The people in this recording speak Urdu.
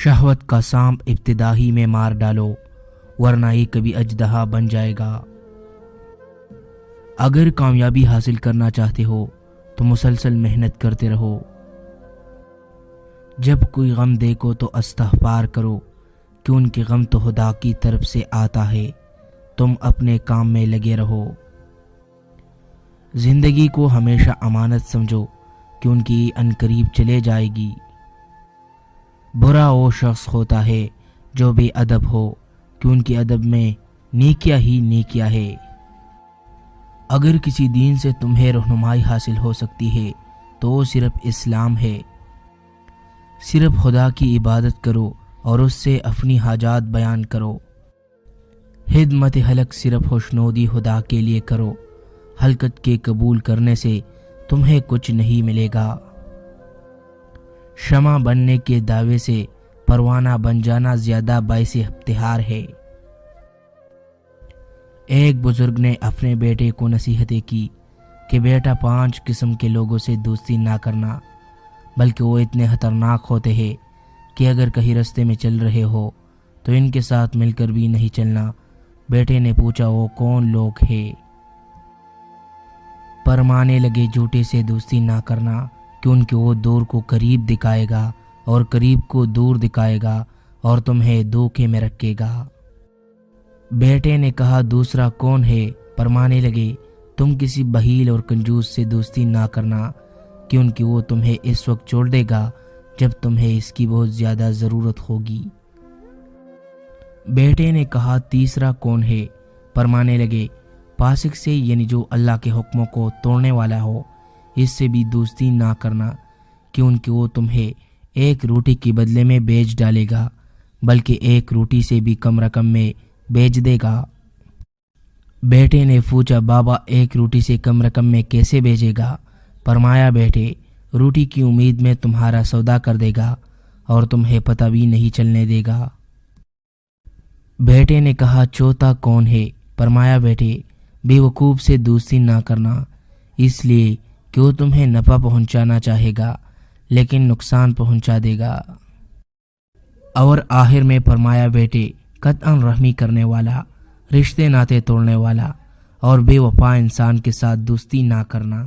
شہوت کا سانپ ابتدا ہی میں مار ڈالو ورنہ یہ کبھی اژدہا بن جائے گا۔ اگر کامیابی حاصل کرنا چاہتے ہو تو مسلسل محنت کرتے رہو۔ جب کوئی غم دیکھو تو استغفار کرو کہ ان کے غم تو خدا کی طرف سے آتا ہے، تم اپنے کام میں لگے رہو۔ زندگی کو ہمیشہ امانت سمجھو کہ ان کی عنقریب چلے جائے گی۔ برا وہ شخص ہوتا ہے جو بے ادب ہو کہ ان کے ادب میں نیکیاں ہی نیکیاں ہے۔ اگر کسی دین سے تمہیں رہنمائی حاصل ہو سکتی ہے تو وہ صرف اسلام ہے۔ صرف خدا کی عبادت کرو اور اس سے اپنی حاجات بیان کرو۔ خدمت خلق صرف خوشنودی خدا کے لیے کرو۔ حلقت کے قبول کرنے سے تمہیں کچھ نہیں ملے گا۔ شمع بننے کے دعوے سے پروانہ بن جانا زیادہ باعث افتخار ہے۔ ایک بزرگ نے اپنے بیٹے کو نصیحتیں کی کہ بیٹا 5 قسم کے لوگوں سے دوستی نہ کرنا، بلکہ وہ اتنے خطرناک ہوتے ہیں کہ اگر کہیں رستے میں چل رہے ہو تو ان کے ساتھ مل کر بھی نہیں چلنا۔ بیٹے نے پوچھا وہ کون لوگ ہیں؟ فرمانے لگے جھوٹے سے دوستی نہ کرنا کیونکہ وہ دور کو قریب دکھائے گا اور قریب کو دور دکھائے گا اور تمہیں دھوکے میں رکھے گا۔ بیٹے نے کہا دوسرا کون ہے؟ فرمانے لگے تم کسی بخیل اور کنجوس سے دوستی نہ کرنا کیونکہ وہ تمہیں اس وقت چھوڑ دے گا جب تمہیں اس کی بہت زیادہ ضرورت ہوگی۔ بیٹے نے کہا تیسرا کون ہے؟ فرمانے لگے فاسق سے، یعنی جو اللہ کے حکموں کو توڑنے والا ہو، اس سے بھی دوستی نہ کرنا کیونکہ وہ تمہیں ایک روٹی کے بدلے میں بیچ ڈالے گا، بلکہ ایک روٹی سے بھی کم رقم میں بیچ دے گا۔ بیٹے نے پوچھا بابا ایک روٹی سے کم رقم میں کیسے بیچے گا؟ فرمایا بیٹے روٹی کی امید میں تمہارا سودا کر دے گا اور تمہیں پتہ بھی نہیں چلنے دے گا۔ بیٹے نے کہا چوتھا کون ہے؟ فرمایا بیٹے بے وقوف سے دوستی نہ کرنا، اس لیے کہ وہ تمہیں نفع پہنچانا چاہے گا لیکن نقصان پہنچا دے گا۔ اور آخر میں فرمایا بیٹے قطعاً رحمی کرنے والا، رشتے ناطے توڑنے والا اور بے وفا انسان کے ساتھ دوستی نہ کرنا۔